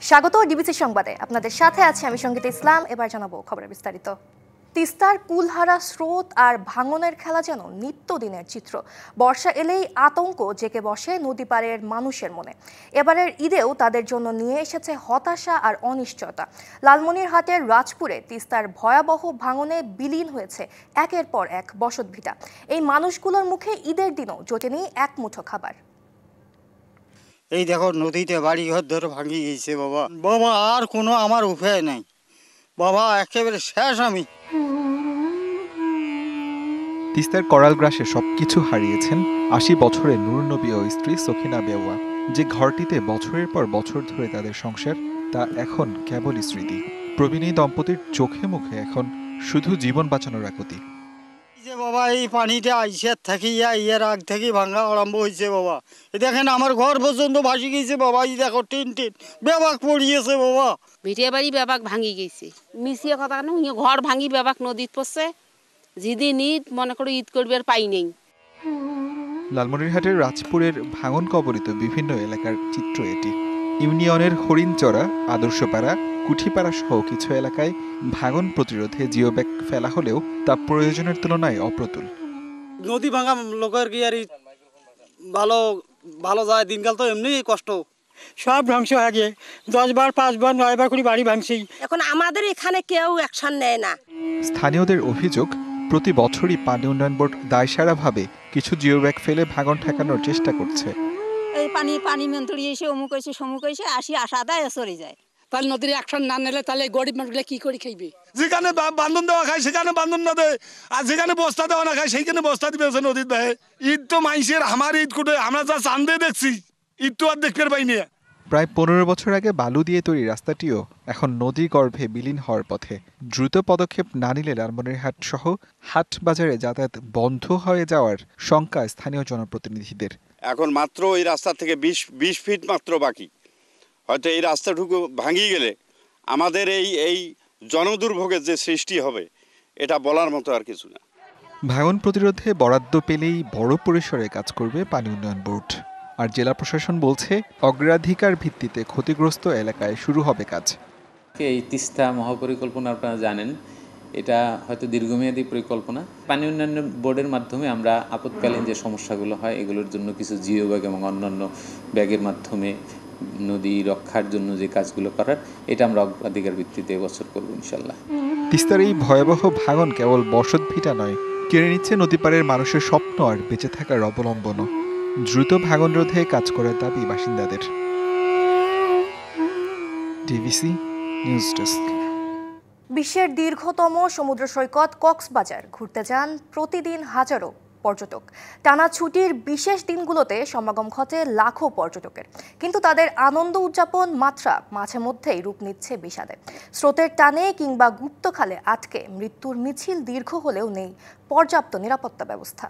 স্বাগত ডিবিসি সংবাদে। আপনাদের সাথে আছি আমি সঙ্গীতা ইসলাম। এবার জানাবো খবরের বিস্তারিত। তিস্তার কুলহারা স্রোত আর ভাঙনের খেলা যেন নিত্যদিনের চিত্র। বর্ষা এলেই আতঙ্ক জেগে বসে নদী পাড়ের মানুষের মনে। এবারের ঈদেও তাদের জন্য নিয়ে এসেছে হতাশা আর অনিশ্চয়তা। লালমনিরহাটের রাজপুরে তিস্তার ভয়াবহ ভাঙনে বিলীন হয়েছে একের পর এক বসতভিটা। এই মানুষগুলোর মুখে ঈদের দিনও জোটেনি এক মুঠো খাবার। এই দেখো নদীতে বাড়ি ঘর ধরে ভাঙি গেছে বাবা। বাবা আর কোনো আমার উপায় নাই বাবা, একেবারে শেষ আমি। তিস্তার করাল গ্রাসে সবকিছু হারিয়েছেন ৮০ বছরের নূর নবী ও স্ত্রী সখিনা বেওয়া। যে ঘরটিতে বছরের পর বছর ধরে তাদের সংসার, তা এখন কেবলই স্মৃতি। প্রবীণ দম্পতির চোখে মুখে এখন শুধু জীবন বাঁচানোর আকুতি। যে বাবা এই পানিটা আইসের থাকি ইয়ের আগ থেকে ভাঙা আরম্ভ হয়েছে বাবা। দেখেন আমার ঘর পর্যন্ত ভাসি গেছে বাবা। এই দেখো টিন টিন বেবাক পড়িয়েছে বাবা। ভিটে বাড়ি বেবাক ভাঙি গেছে, মিশিয়ে কথা কেন ঘর ভাঙি বেবাক নদীত পড়ছে। যেদিন ঈদ মনে করো ঈদ করবে আর পাই নেই। লালমনিরহাটের রাজপুরের ভাঙন কবলিত বিভিন্ন এলাকার চিত্র এটি। ইউনিয়নের হরিণচড়া, আদর্শপাড়া, কুঠিপাড়া সহ কিছু এলাকায় ভাঙন প্রতিরোধে জিও ব্যাগ ফেলা হলেও তা প্রয়োজনের তুলনায় অপ্রতুল। নদী ভাঙা লোকের কি আর ভালো ভালো যায়, দিনকাল তো এমনি কষ্ট। সব ধ্বংস হয়ে গিয়ে 10 বার 5 বার 9 বার করে বাড়ি ভাঙছি। এখন আমাদের এখানে কেউ অ্যাকশন নেয় না। স্থানীয়দের অভিযোগ, প্রতি বছরই পানি উন্নয়ন বোর্ড দায়সারাভাবে কিছু জিও ব্যাগ ফেলে ভাঙন ঠেকানোর চেষ্টা করছে। এই পানি মন্ত্রী এসে অমুক এসে সমুক এসে আশা দেয় চলে যায়। তাহলে নদীর অ্যাকশন না নিলে তাহলে গরিব মানুষগুলো কি করে খাইবে? যেখানে বান্ধন দেওয়া খায় সেখানে বান্ধন না দেয়, আর যেখানে বস্তা দেওয়া না খায় সেইখানে বস্তা দিবে নদীর দেয়। ঈদ তো মাইসের আমার ঈদ করে আমরা যা চান্দে দেখছি, ঈদ তো আর দেখতে পাইনি। প্রায় 15 বছর আগে বালু দিয়ে তৈরি রাস্তাটিও এখন নদী গর্ভে বিলীন হওয়ার পথে। দ্রুত পদক্ষেপ না নিলে লালমনিরহাট সহ হাট বাজারে যাতায়াত বন্ধ হয়ে যাওয়ার শঙ্কা স্থানীয় জনপ্রতিনিধিদের। এখন মাত্র এই রাস্তা থেকে 20 ফিট মাত্র বাকি। হয়তো এই রাস্তাটুকু ভাঙিয়ে গেলে আমাদের এই জনদুর্ভোগের যে সৃষ্টি হবে, এটা বলার মতো আর কিছু না। ভাঙন প্রতিরোধে বরাদ্দ পেলেই বড় পরিসরে কাজ করবে পানি উন্নয়ন বোর্ড। আর জেলা প্রশাসন বলছে অগ্রাধিকার ভিত্তিতে ক্ষতিগ্রস্ত এলাকায় শুরু হবে কাজ। এই তিস্তা মহাপরিকল্পনা আপনারা জানেন, এটা হয়তো দীর্ঘমেয়াদী পরিকল্পনা। পানি উন্নয়ন বোর্ডের মাধ্যমে আমরা আপৎকালীন যে সমস্যাগুলো হয় এগুলোর জন্য কিছু জিও ব্যাগ এবং অন্যান্য ব্যাগের মাধ্যমে নদী রক্ষার জন্য যে কাজগুলো করার, এটা আমরা অগ্রাধিকার ভিত্তিতে এবছর করব ইনশাল্লাহ। তিস্তার এই ভয়াবহ ভাঙন কেবল বসতভিটা নয়, কেড়ে নিচ্ছে নদীপাড়ের মানুষের স্বপ্ন আর বেঁচে থাকার অবলম্বনও। দ্রুত ভাঙন রোধে কাজ করার দাবি বাসিন্দাদের। DBC news desk. বিশ্বের দীর্ঘতম সমুদ্র সৈকত কক্সবাজার ঘুরতে যান প্রতিদিন হাজারো পর্যটক। টানা ছুটির বিশেষ দিনগুলোতে সমাগম ঘটে লাখো পর্যটকের, কিন্তু তাদের আনন্দ উদযাপন মাত্রা মাঝে মধ্যেই রূপ নিচ্ছে বিষাদে। স্রোতের টানে কিংবা গুপ্তখালে আটকে মৃত্যুর মিছিল দীর্ঘ হলেও নেই পর্যাপ্ত নিরাপত্তা ব্যবস্থা।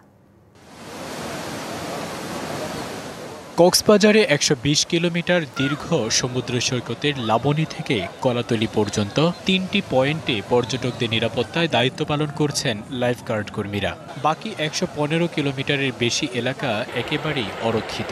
কক্সবাজারে ১২০ কিলোমিটার দীর্ঘ সমুদ্র সৈকতের লাবণী থেকে কলাতলী পর্যন্ত ৩টি পয়েন্টে পর্যটকদের নিরাপত্তায় দায়িত্ব পালন করছেন লাইফগার্ড কর্মীরা। বাকি ১১৫ কিলোমিটারের বেশি এলাকা একেবারেই অরক্ষিত।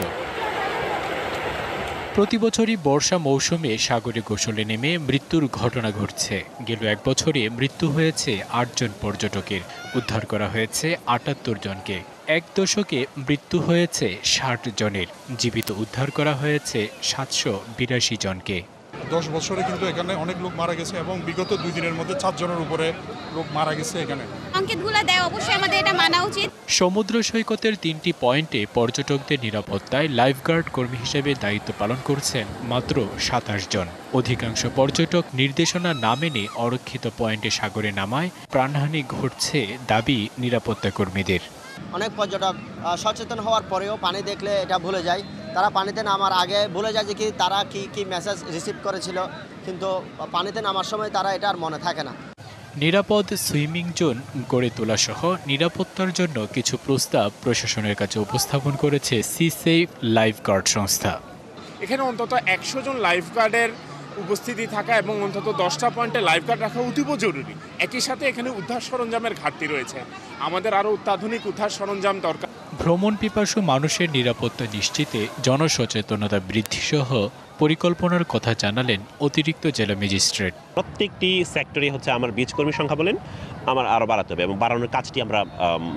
প্রতি বছরই বর্ষা মৌসুমে সাগরে গোসলে নেমে মৃত্যুর ঘটনা ঘটছে। গেল এক বছরে মৃত্যু হয়েছে ৮ জন পর্যটকের, উদ্ধার করা হয়েছে ৭৮ জনকে। এক দশকে মৃত্যু হয়েছে ৬০ জনের, জীবিত উদ্ধার করা হয়েছে ৭৮২ জনকে। 10 বছরে কিন্তু এখানে অনেক লোক মারা গেছে এবং বিগত 2 দিনের মধ্যে 4 জনের উপরে লোক মারা গেছে। এখানে সংকেতগুলো দেয়, অবশ্যই আমাদের এটা মানা উচিত। সমুদ্র সৈকতের 3টি পয়েন্টে পর্যটকদের নিরাপত্তায় লাইফগার্ড কর্মী হিসেবে দায়িত্ব পালন করছেন মাত্র ২৭ জন। অধিকাংশ পর্যটক নির্দেশনা না মেনে অরক্ষিত পয়েন্টে সাগরে নামায় প্রাণহানি ঘটছে দাবি নিরাপত্তা কর্মীদের। অনেক পর্যটক সচেতন হওয়ার পরেও পানি দেখলে এটা ভুলে যায়। তারা পানিতে নামার আগে ভুলে যায় যে তারা কি মেসেজ রিসিভ করেছিল, কিন্তু পানিতে নামার সময় তারা এটা আর মনে থাকে না। নিরাপদ সুইমিং জোন গড়ে তোলা সহ নিরাপত্তার জন্য কিছু প্রস্তাব প্রশাসনের কাছে উপস্থাপন করেছে সি সেফ লাইফগার্ড সংস্থা। এখানে অন্তত 100 জন লাইফগার্ডের উপস্থিতি থাকা এবং অন্তত 10টা পয়েন্টে লাইফগার্ড রাখা অতীব জরুরি। একই সাথে এখানে উদ্ধার সরঞ্জামের ঘাটতি রয়েছে, আমাদের আরও অত্যাধুনিক উদ্ধার সরঞ্জাম দরকার। ভ্রমণ পিপাসু মানুষের নিরাপত্তা নিশ্চিতে জনসচেতনতা বৃদ্ধি সহ পরিকল্পনার কথা জানালেন অতিরিক্ত জেলা ম্যাজিস্ট্রেট। প্রত্যেকটি সেক্টরে হচ্ছে আমার বীজ কর্মী সংখ্যা বলেন আমার আরও বাড়াতে হবে এবং বাড়ানোর কাজটি আমরা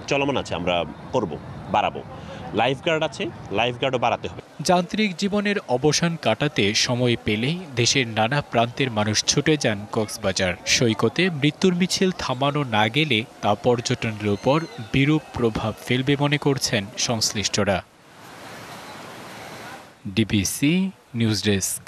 চলমান আছে, আমরা বাড়াবো। লাইফ গার্ড আছে, লাইফ গার্ডও বাড়াতে হবে। যান্ত্রিক জীবনের অবসান কাটাতে সময় পেলেই দেশের নানা প্রান্তের মানুষ ছুটে যান কক্সবাজার সৈকতে। মৃত্যুর মিছিল থামানো না গেলে তা পর্যটনের উপর বিরূপ প্রভাব ফেলবে মনে করছেন সংশ্লিষ্টরা। DBC news desk.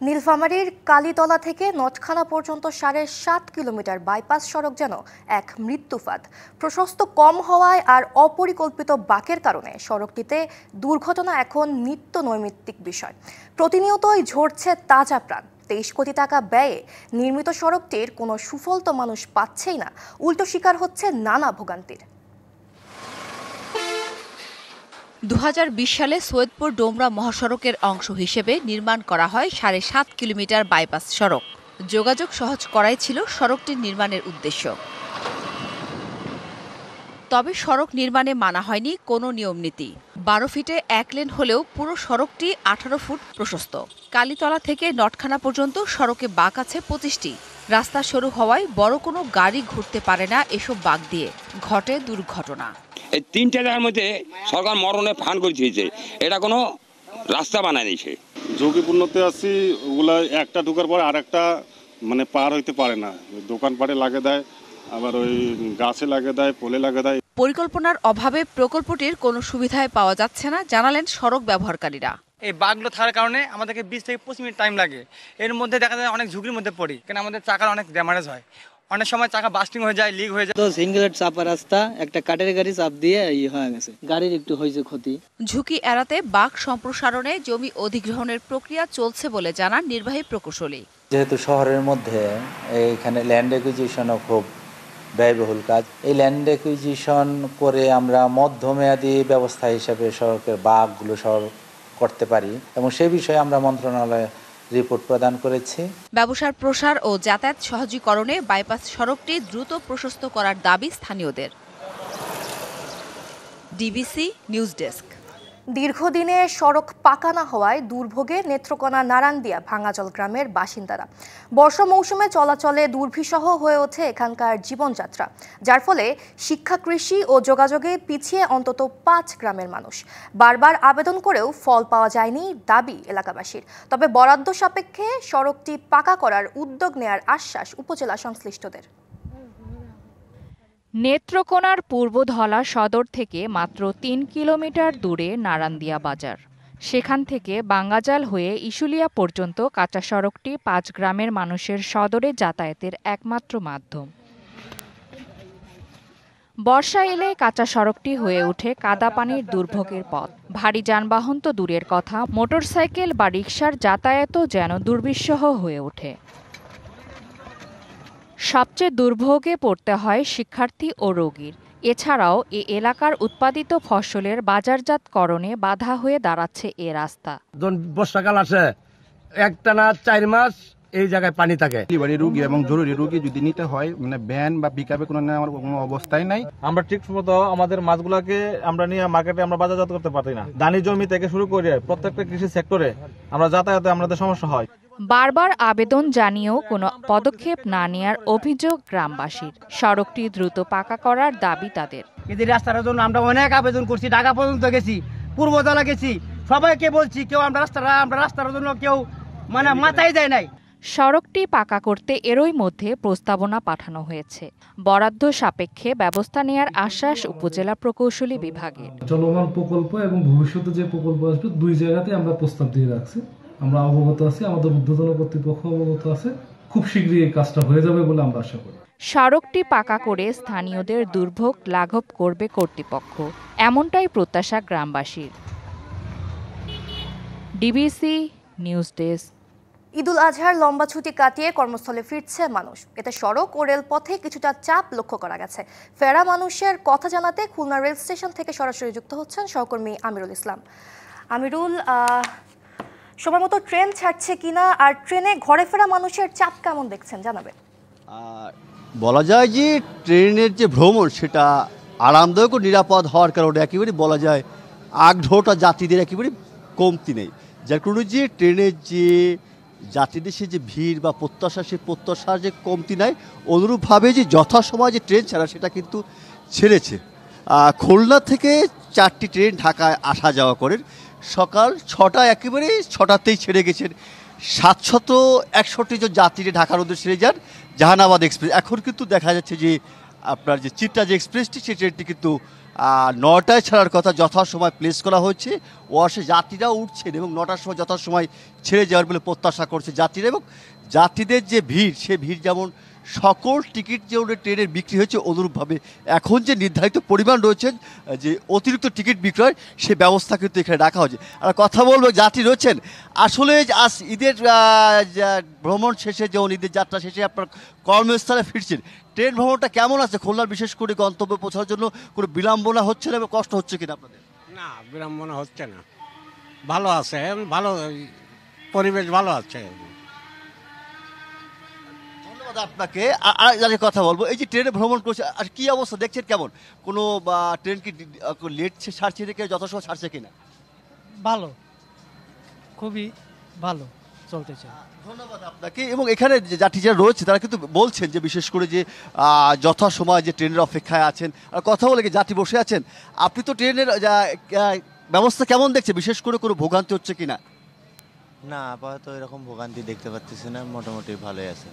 নীলফামারীর কালীতলা থেকে নটখানা পর্যন্ত 7.5 কিলোমিটার বাইপাস সড়ক যেন এক মৃত্যুফাঁদ। প্রশস্ত কম হওয়ায় আর অপরিকল্পিত বাঁকের কারণে সড়কটিতে দুর্ঘটনা এখন নিত্য নৈমিত্তিক বিষয়। প্রতিনিয়তই ঝরছে তাজা প্রাণ। 23 কোটি টাকা ব্যয়ে নির্মিত সড়কটির কোনো সুফল তো মানুষ পাচ্ছেই না, উল্টো শিকার হচ্ছে নানা ভোগান্তির। 2020 সালে সৈয়দপুর ডোমরা মহাসড়কের অংশ হিসেবে নির্মাণ করা হয় 7.5 কিলোমিটার বাইপাস সড়ক। যোগাযোগ সহজ করাই ছিল সড়কটির নির্মাণের উদ্দেশ্য। তবে সড়ক নির্মাণে মানা হয়নি কোনো নিয়মনীতি। 12 ফিটে 1 লেন হলেও পুরো সড়কটি 18 ফুট প্রশস্ত। কালীতলা থেকে নটখানা পর্যন্ত সড়কে বাঁক আছে 25টি। রাস্তা সরু হওয়ায় বড় কোনো গাড়ি ঘুরতে পারে না এসব বাঁক দিয়ে। ঘটে দুর্ঘটনা। এই 3টে জায়গার মধ্যে সরকার মরণে ফান করে দিয়েছে, এটা কোনো রাস্তা বানায় নিছে। ঝুঁকিপূর্ণতে আছি, ওগুলা একটা ঢোকার পর আর একটা পার হইতে পারে না। দোকানপাটে লাগে দেয়, আবার ওই গাছে লাগে দেয়, পোলে লাগে দেয়। পরিকল্পনার অভাবে প্রকল্পটির কোনো সুবিধায় পাওয়া যাচ্ছে না জানালেন সড়ক ব্যবহারকারীরা। এই বাগগুলো থাকার কারণে আমাদেরকে 20 থেকে 25 মিনিট টাইম লাগে। এর মধ্যে দেখা যায় অনেক ঝুঁকির মধ্যে পড়ি, কারণ আমাদের চাকার অনেক ড্যামেজ হয়, অনেক সময় চাকা বাস্টিং হয়ে যায়, লিক হয়ে যায়। তো সিঙ্গেল চাপা রাস্তা, একটা কাঠের গাড়ি চাপ দিয়ে হয়ে গেছে, গাড়ির একটু হয়েছে ক্ষতি। ঝুঁকি এড়াতে বাঁক সম্প্রসারণে জমি অধিগ্রহণের প্রক্রিয়া চলছে বলে জানান নির্বাহী প্রকৌশলী। যেহেতু শহরের মধ্যে এখানে ল্যান্ড অ্যাকুইজিশনও খুব ব্যয়বহুল কাজ, এই ল্যান্ড অ্যাকুইজিশন করে আমরা মধ্যমেয়াদী ব্যবস্থা হিসেবে সড়কের বাঁকগুলো সড়ক করতে পারি এবং সেই বিষয়ে আমরা মন্ত্রণালয়ে রিপোর্ট প্রদান করেছি। ব্যবসার প্রসার ও যাতায়াত সহজীকরণে বাইপাস সড়কটি দ্রুত প্রশস্ত করার দাবি স্থানীয়দের। DBC news desk. দীর্ঘদিনে সড়ক পাকা না হওয়ায় দুর্ভোগে নেত্রকোনা নারায়ণদিয়া ভাঙাজল গ্রামের বাসিন্দারা। বর্ষা মৌসুমে চলাচলে দুর্বিষহ হয়ে ওঠে এখানকার জীবনযাত্রা, যার ফলে শিক্ষা, কৃষি ও যোগাযোগে পিছিয়ে অন্তত 5 গ্রামের মানুষ। বারবার আবেদন করেও ফল পাওয়া যায়নি দাবি এলাকাবাসীর। তবে বরাদ্দ সাপেক্ষে সড়কটি পাকা করার উদ্যোগ নেয়ার আশ্বাস উপজেলা সংশ্লিষ্টদের। নেত্রকোনার পূর্বধলা সদর থেকে মাত্র 3 কিলোমিটার দূরে নারায়ণদিয়া বাজার। সেখান থেকে বাঙ্গাজাল হয়ে ইশুলিয়া পর্যন্ত কাঁচা সড়কটি 5 গ্রামের মানুষের সদরে যাতায়াতের একমাত্র মাধ্যম। বর্ষা এলে কাঁচা সড়কটি হয়ে ওঠে কাদা পানির দুর্ভোগের পথ। ভারী যানবাহন তো দূরের কথা, মোটরসাইকেল বা রিকশার যাতায়াতও যেন দুর্বিষহ হয়ে ওঠে। সবচেয়ে দুর্ভোগে পড়তে হয় শিক্ষার্থী ও রোগীর। এছাড়াও এ এলাকার উৎপাদিত ফসলের বাজারজাতকরণে বাধা হয়ে দাঁড়াচ্ছে এ রাস্তা। বর্ষাকাল আসে, একটানা 4 মাস এই জায়গায় পানি থাকে। ডেলিভারি রোগী এবং জরুরি রোগী যদি নিতে হয় ভ্যান বা পিকআপে কোনো নেওয়ার কোনো অবস্থাই নাই। আমরা ঠিক মতো আমাদের মাছগুলোকে আমরা নিয়ে মার্কেটে আমরা বাজারজাত করতে পারি না। ধানি জমি থেকে শুরু করে প্রত্যেকটা কৃষি সেক্টরে আমরা যাতায়াতে আমাদের সমস্যা হয়। বারবার আবেদন জানিয়েও কোনো পদক্ষেপ না নেওয়ার অভিযোগ গ্রামবাসীর। সড়কটি দ্রুত পাকা করার দাবি তাদের। এই রাস্তার জন্য আমরা অনেক আবেদন করছি, ঢাকা পর্যন্ত গেছি, পূর্বতলা গেছি, সবাইকে বলছি, কেউ আমরা রাস্তার জন্য কেউ মাথায় দেয় নাই। সড়কটি পাকা করতে এরই মধ্যে প্রস্তাবনা পাঠানো হয়েছে। বরাদ্দ সাপেক্ষে ব্যবস্থা নেয়ার আশ্বাস উপজেলা প্রকৌশলী বিভাগের। চলমান প্রকল্প এবং ভবিষ্যতে যে প্রকল্প আসবে 2 জায়গাতে আমরা প্রস্তাব দিয়ে রাখছি। আমরা অবগত আছি, আমাদের ঊর্ধ্বতন কর্তৃপক্ষ অবগত আছে। খুব শীঘ্রই এই কাজটা হয়ে যাবে বলে আমরা আশা করি। সড়কটি পাকা করে স্থানীয়দের দুর্ভোগ লাঘব করবে কর্তৃপক্ষ, এমনটাই প্রত্যাশা গ্রামবাসীর। DBC news desk. ঈদুল আজহার লম্বা ছুটি কাটিয়ে কর্মস্থলে ফিরছে মানুষ। এতে সড়ক ও রেলপথে কিছুটা চাপ লক্ষ্য করা গেছে। ফেরা মানুষের কথা জানাতে খুলনা রেল স্টেশন থেকে সরাসরি যুক্ত হচ্ছেন সহকর্মী আমিরুল ইসলাম। আমিরুল, সময় মতো ট্রেন ছাড়ছে কিনা আর ট্রেনে ঘরে ফেরা মানুষের চাপ কেমন দেখছেন জানাবেন? বলা যায় যে ট্রেনের যে ভ্রমণ সেটা আরামদায়ক ও নিরাপদ হওয়ার কারণে একেবারে বলা যায় আগঢোটা যাত্রীদের একেবারে কমতি নেই। যার কারণে যে ট্রেনের যে যাত্রীদের সে যে ভিড় বা প্রত্যাশা, সে প্রত্যাশার যে কমতি নাই, অনুরূপভাবে যে যথাসময় যে ট্রেন ছাড়া সেটা কিন্তু ছেড়েছে। খুলনা থেকে 4টি ট্রেন ঢাকায় আসা যাওয়া করেন, সকাল 6টায় একেবারে 6টাতেই ছেড়ে গেছেন 761 জন যাত্রী ঢাকার উদ্দেশ্যে ছেড়ে যান জাহানাবাদ এক্সপ্রেস। এখন কিন্তু দেখা যাচ্ছে যে আপনার যে চিত্রা যে এক্সপ্রেসটি, সেই ট্রেনটি কিন্তু 9টায় ছাড়ার কথা, যথাসময় প্লেস করা হয়েছে। ওয়াশে যাত্রীরাও উঠছেন এবং 9টার সময় যথাসময় ছেড়ে যাওয়ার বলে প্রত্যাশা করছে যাত্রীরা। এবং যাত্রীদের যে ভিড়, সে ভিড় যেমন সকল টিকিট যে ট্রেনের বিক্রি হয়েছে, অনুরূপভাবে এখন যে নির্ধারিত পরিমাণ রয়েছে যে অতিরিক্ত টিকিট বিক্রয়, সে ব্যবস্থা কিন্তু এখানে রাখা হয়েছে। আর কথা বলবো, যাত্রী রয়েছেন আসলে আজ ঈদের ভ্রমণ শেষে, যেমন ঈদের যাত্রা শেষে আপনার কর্মস্থলে ফিরছেন, ট্রেন ভ্রমণটা কেমন আছে? খুলনার বিশেষ করে গন্তব্যে পৌঁছানোর জন্য কোনো বিড়ম্বনা হচ্ছে না এবং কষ্ট হচ্ছে কিনা আপনাদের? না, বিড়ম্বনা হচ্ছে না, ভালো আছে, ভালো পরিবেশ ভালো আছে। ধন্যবাদ আপনাকে। আর কথা বলবো, এই যে ট্রেনে ভ্রমণ করছে, আর কি অবস্থা দেখছেন, কেমন? কোনো ট্রেন কি লেট ছাড়ছে নাকি যথাসময় ছাড়ছে কিনা? ভালো, খুবই ভালো চলতেছে। ধন্যবাদ আপনাকে। এবং এখানে যাত্রী যারা রয়েছে তারা কিন্তু বলছেন যে বিশেষ করে যে যথাসময় যে ট্রেনের অপেক্ষায় আছেন। আর কথা বলে কি যাত্রী বসে আছেন, আপনি তো ট্রেনের ব্যবস্থা কেমন দেখছে, বিশেষ করে কোনো ভোগান্তি হচ্ছে কিনা? না, আপাতত এরকম ভোগান্তি দেখতে পাচ্ছি না, মোটামুটি ভালোই আছে।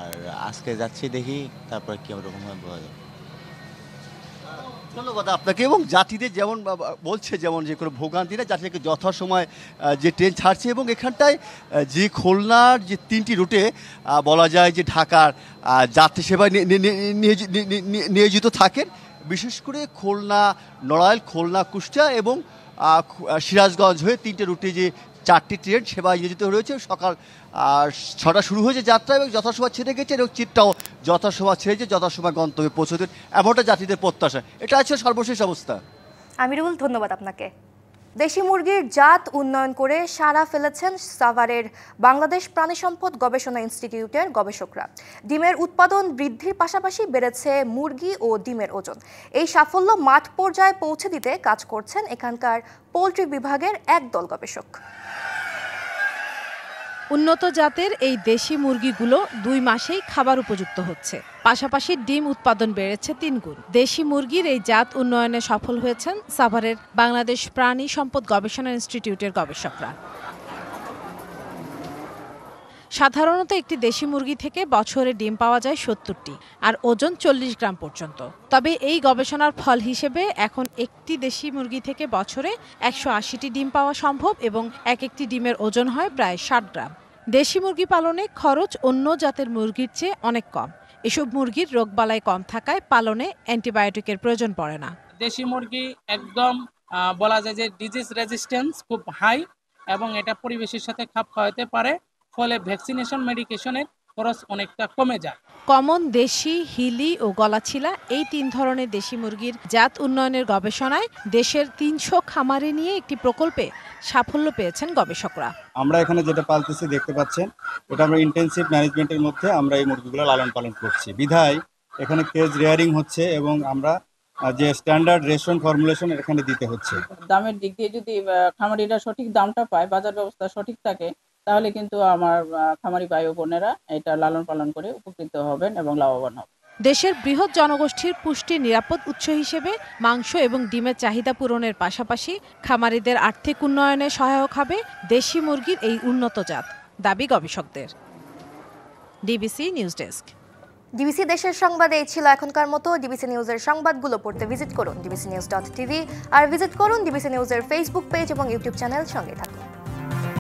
আর আজকে যাচ্ছি, দেখি তারপর কি রকম হয় বোঝা যাবে। ধন্যবাদ আপনাকে। এবং যাত্রীদের যেমন বলছে, যেমন যে কোনো ভোগান্তি না, যাত্রীকে যথাসময় যে ট্রেন ছাড়ছে। এবং এখানটায় যে খুলনার যে 3টি রুটে বলা যায় যে ঢাকার যাত্রী সেবায় নিয়োজিত থাকেন, বিশেষ করে খুলনা নড়াইল, খুলনা কুষ্টিয়া এবং সিরাজগঞ্জ হয়ে 3টে রুটে যে 4টি ট্রেন সেবায় নিয়োজিত রয়েছে। সকাল 6টা শুরু হয়েছে যাত্রা এবং যথাসময় ছেড়ে গেছে, এবং চিত্রাও যথাসময় ছেড়েছে, যথাসময় গন্তব্যে পৌঁছে দেন, এমনটা যাত্রীদের প্রত্যাশা। এটা আছে সর্বশেষ অবস্থা। আমিরুল, ধন্যবাদ আপনাকে। দেশি মুরগির জাত উন্নয়ন করে সাড়া ফেলেছেন সাভারের বাংলাদেশ প্রাণী সম্পদ গবেষণা ইনস্টিটিউটের গবেষকরা। ডিমের উৎপাদন বৃদ্ধির পাশাপাশি বেড়েছে মুরগি ও ডিমের ওজন। এই সাফল্য মাঠ পর্যায়ে পৌঁছে দিতে কাজ করছেন এখানকার পোল্ট্রি বিভাগের একদল গবেষক। উন্নত জাতের এই দেশি মুরগিগুলো 2 মাসেই খাবার উপযুক্ত হচ্ছে, পাশাপাশি ডিম উৎপাদন বেড়েছে 3 গুণ। দেশি মুরগির এই জাত উন্নয়নে সফল হয়েছেন সাভারের বাংলাদেশ প্রাণী সম্পদ গবেষণা ইনস্টিটিউটের গবেষকরা। সাধারণত একটি দেশি মুরগি থেকে বছরে ডিম পাওয়া যায় 70টি, আর ওজন 40 গ্রাম পর্যন্ত। তবে এই গবেষণার ফল হিসেবে এখন একটি দেশি মুরগি থেকে বছরে 180টি ডিম পাওয়া সম্ভব এবং একটি ডিমের ওজন হয় প্রায় 60 গ্রাম। দেশি মুরগি পালনে খরচ অন্য জাতের মুরগির চেয়ে অনেক কম। এসব মুরগির রোগবালাই কম থাকায় পালনে অ্যান্টিবায়োটিকের প্রয়োজন পড়ে না। দেশি মুরগি একদম বলা যায় যে ডিজিজ রেজিস্ট্যান্স খুব হাই এবং এটা পরিবেশের সাথে খাপ খাওয়াতে পারে, ফলে ভ্যাকসিনেশন মেডিকেশনের খরচ অনেকটা কমে যায়। কমন, দেশি, হিলি ও গলাছিলা এই 3 ধরনের দেশি মুরগির জাত উন্নয়নের গবেষণায় দেশের 300 খামারে নিয়ে একটি প্রকল্পে সাফল্য পেয়েছেন গবেষকরা। আমরা এখানে যেটা পালতেছি দেখতে পাচ্ছেন, এটা আমরা ইন্টেনসিভ ম্যানেজমেন্টের মধ্যে আমরা এই মুরগিগুলো লালন পালন করছি বিধায় এখানে কেজ রেয়ারিং হচ্ছে এবং আমরা যে স্ট্যান্ডার্ড রেশন ফর্মুলেশন এখানে দিতে হচ্ছে। দামের দিক দিয়ে যদি খামারিরা সঠিক দামটা পায়, বাজার ব্যবস্থা সঠিক থাকে, তাহলে কিন্তু আমার খামারি ভাই ও বোনেরা এটা লালন পালন করে উপকৃত হবেন এবং লাভবান হবেন। দেশের বৃহৎ জনগোষ্ঠীর পুষ্টির নিরাপদ উৎস হিসেবে মাংস এবং ডিমের চাহিদা পূরণের পাশাপাশি খামারিদের আর্থিক উন্নয়নে সহায়ক হবে দেশি মুরগির এই উন্নত জাত, দাবি গবেষকদের। DBC news desk. ডিবিসি দেশের সংবাদ এই ছিল এখনকার মতো। ডিবিসি নিউজের সংবাদগুলো পড়তে ভিজিট করুন dbcnews.tv আর ভিজিট করুন ডিবিসি নিউজের ফেসবুক পেজ এবং ইউটিউব চ্যানেল। সঙ্গে থাকুন।